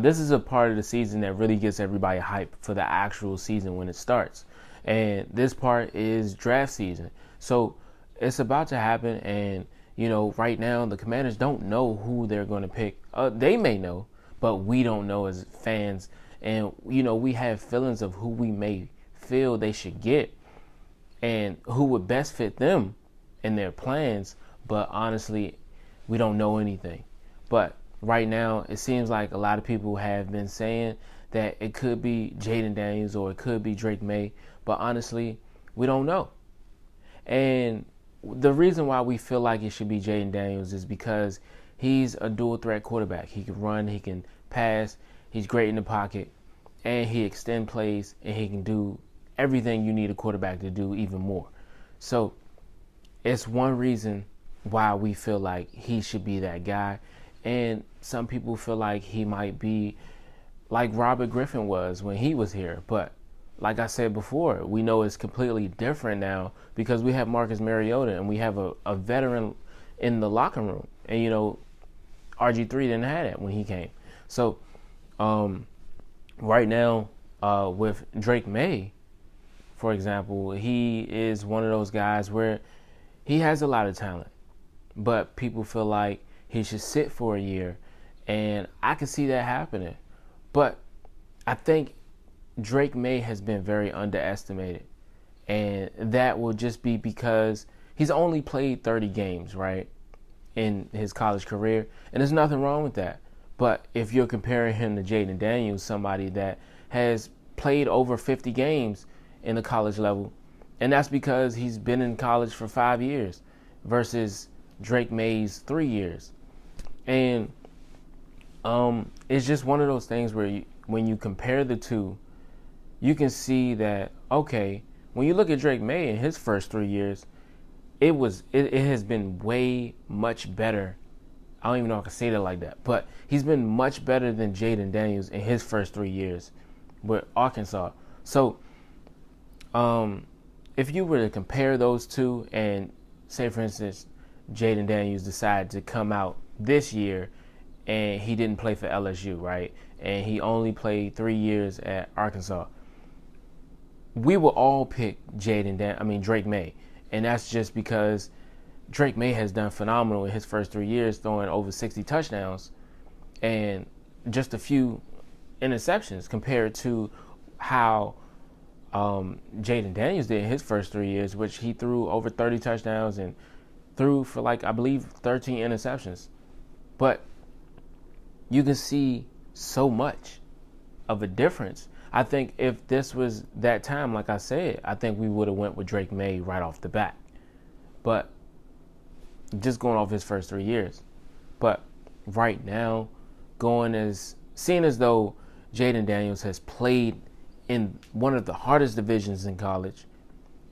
This is a part of the season that really gets everybody hyped for the actual season when it starts. And this part is draft season. So it's about to happen. And, right now the Commanders don't know who they're going to pick. They may know, but we don't know as fans. And, we have feelings of who we may feel they should get and who would best fit them in their plans. But honestly, we don't know anything. But right now, it seems like a lot of people have been saying that it could be Jayden Daniels or it could be Drake Maye. But honestly, we don't know. And the reason why we feel like it should be Jayden Daniels is because he's a dual threat quarterback. He can run, he can pass, he's great in the pocket, and he extend plays, and he can do everything you need a quarterback to do, even more. So it's one reason why we feel like he should be that guy. And some people feel like he might be like Robert Griffin was when he was here. But like I said before, we know it's completely different now because we have Marcus Mariota and we have a veteran in the locker room. And, RG3 didn't have that when he came. So right now with Drake Maye, for example, he is one of those guys where he has a lot of talent, but people feel like he should sit for a year, and I can see that happening. But I think Drake Maye has been very underestimated, and that will just be because he's only played 30 games, right, in his college career, and there's nothing wrong with that. But if you're comparing him to Jayden Daniels, somebody that has played over 50 games in the college level, and that's because he's been in college for 5 years versus Drake Maye's 3 years. And it's just one of those things where when you compare the two, you can see that, okay, when you look at Drake Maye in his first 3 years, it has been way much better. I don't even know if I can say that like that, but he's been much better than Jayden Daniels in his first 3 years with Arkansas. So if you were to compare those two and say, for instance, Jayden Daniels decided to come out this year and he didn't play for LSU, right? And he only played 3 years at Arkansas. We will all pick Drake Maye. And that's just because Drake Maye has done phenomenal in his first 3 years, throwing over 60 touchdowns and just a few interceptions compared to how Jayden Daniels did in his first 3 years, which he threw over 30 touchdowns and threw for I believe 13 interceptions. But you can see so much of a difference. I think if this was that time, like I said, I think we would have went with Drake Maye right off the bat. But just going off his first 3 years. But right now, seeing as though Jayden Daniels has played in one of the hardest divisions in college,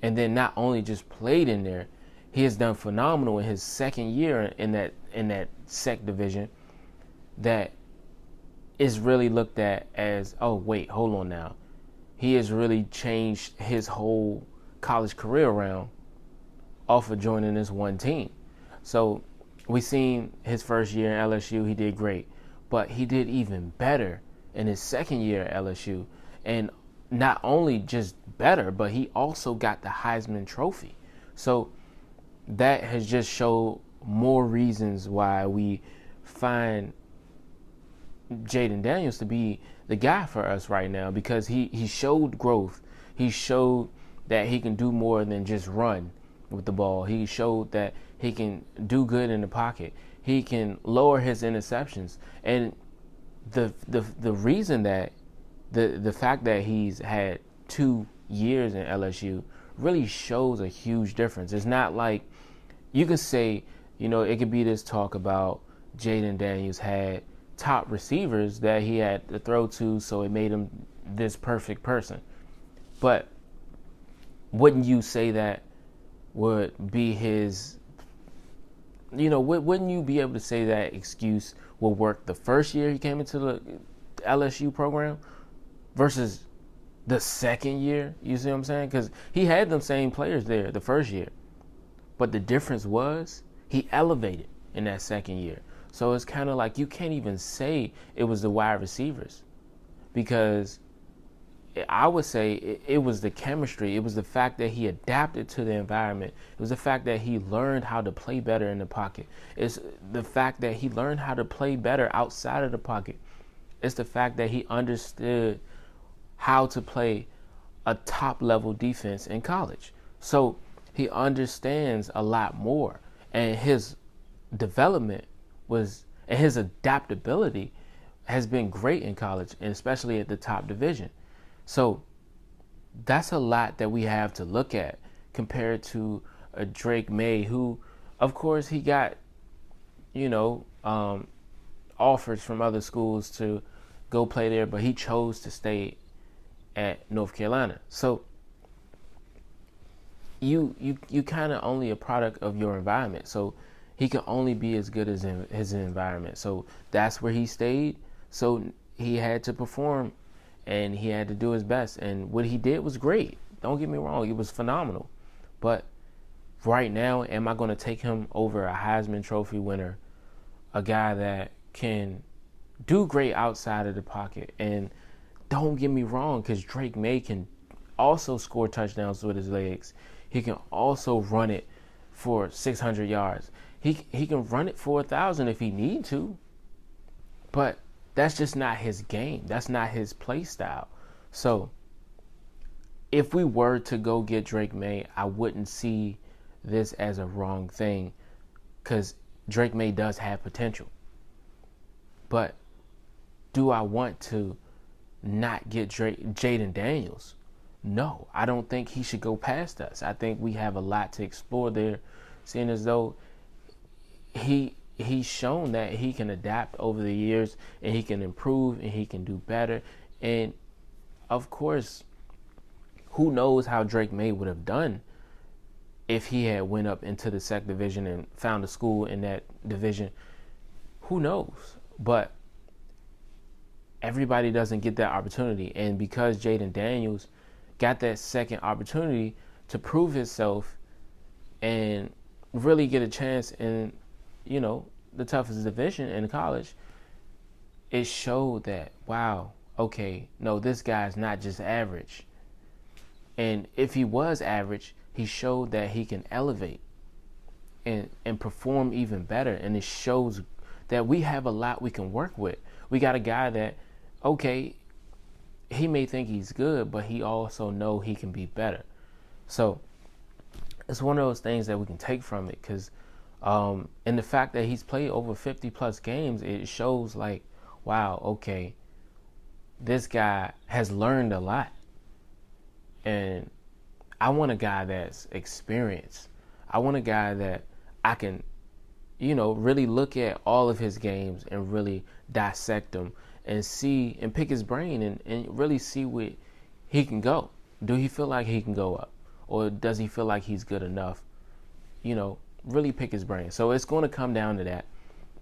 and then not only just played in there, he has done phenomenal in his second year in that SEC division. That is really looked at as, oh wait, hold on now, he has really changed his whole college career around off of joining this one team. So we seen his first year in LSU, he did great, but he did even better in his second year at LSU, and not only just better, but he also got the Heisman Trophy. So that has just showed more reasons why we find Jayden Daniels to be the guy for us right now, because he showed growth. He showed that he can do more than just run with the ball. He showed that he can do good in the pocket. He can lower his interceptions. And the reason that the fact that he's had 2 years in LSU really shows a huge difference. It's not like you could say, it could be this talk about Jayden Daniels had top receivers that he had to throw to, so it made him this perfect person. But wouldn't you say that would be his, wouldn't you be able to say that excuse will work the first year he came into the LSU program versus the second year? You see what I'm saying? Because he had them same players there the first year, but the difference was he elevated in that second year. So it's kind of like you can't even say it was the wide receivers, because I would say it was the chemistry. It was the fact that he adapted to the environment. It was the fact that he learned how to play better in the pocket. It's the fact that he learned how to play better outside of the pocket. It's the fact that he understood how to play a top level defense in college. So he understands a lot more, and his development and his adaptability has been great in college, and especially at the top division. So that's a lot that we have to look at compared to a Drake Maye, who, of course, he got, offers from other schools to go play there, but he chose to stay at North Carolina. So you kind of only a product of your environment. So he can only be as good as in his environment. So that's where he stayed. So he had to perform, and he had to do his best. And what he did was great. Don't get me wrong. It was phenomenal. But right now, am I going to take him over a Heisman Trophy winner, a guy that can do great outside of the pocket? And don't get me wrong, because Drake Maye can also score touchdowns with his legs. He can also run it for 600 yards. He can run it for 1,000 if he need to. But that's just not his game. That's not his play style. So if we were to go get Drake Maye, I wouldn't see this as a wrong thing, because Drake Maye does have potential. But do I want to not get Jayden Daniels? No, I don't think he should go past us. I think we have a lot to explore there, seeing as though he's shown that he can adapt over the years, and he can improve, and he can do better. And of course, who knows how Drake Maye would have done if he had went up into the SEC division and found a school in that division. Who knows? But everybody doesn't get that opportunity. And because Jayden Daniels got that second opportunity to prove himself and really get a chance in, the toughest division in college, it showed that, wow, okay, no, this guy's not just average. And if he was average, he showed that he can elevate and perform even better. And it shows that we have a lot we can work with. We got a guy that, okay, he may think he's good, but he also know he can be better. So it's one of those things that we can take from it, because and the fact that he's played over 50 plus games, it shows like, wow, okay, this guy has learned a lot. And I want a guy that's experienced. I want a guy that I can, really look at all of his games and really dissect them and see and pick his brain and really see where he can go. Do he feel like he can go up? Or does he feel like he's good enough? Really pick his brain. So it's going to come down to that.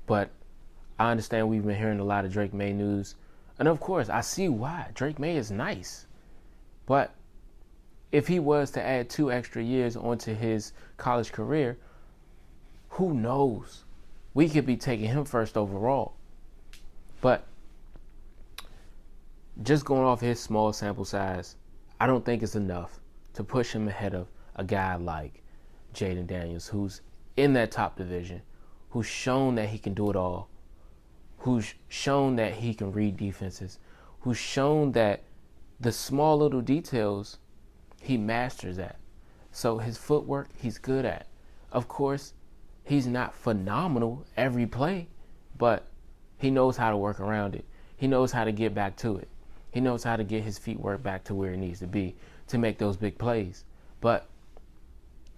But I understand we've been hearing a lot of Drake Maye news. And of course, I see why. Drake Maye is nice. But if he was to add 2 extra years onto his college career, who knows? We could be taking him first overall. But just going off his small sample size, I don't think it's enough to push him ahead of a guy like Jayden Daniels, who's in that top division, who's shown that he can do it all, who's shown that he can read defenses, who's shown that the small little details he masters at. So his footwork, he's good at. Of course, he's not phenomenal every play, but he knows how to work around it. He knows how to get back to it. He knows how to get his feet work back to where it needs to be to make those big plays. But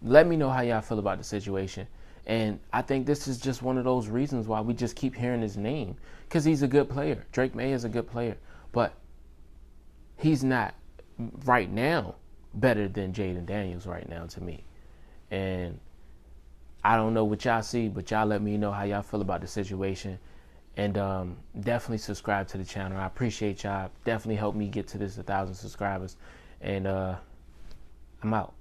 let me know how y'all feel about the situation. And I think this is just one of those reasons why we just keep hearing his name, because he's a good player. Drake Maye is a good player, but he's not right now better than Jayden Daniels right now to me. And I don't know what y'all see, but y'all let me know how y'all feel about the situation. And definitely subscribe to the channel. I appreciate y'all. Definitely help me get to this 1,000 subscribers. And I'm out.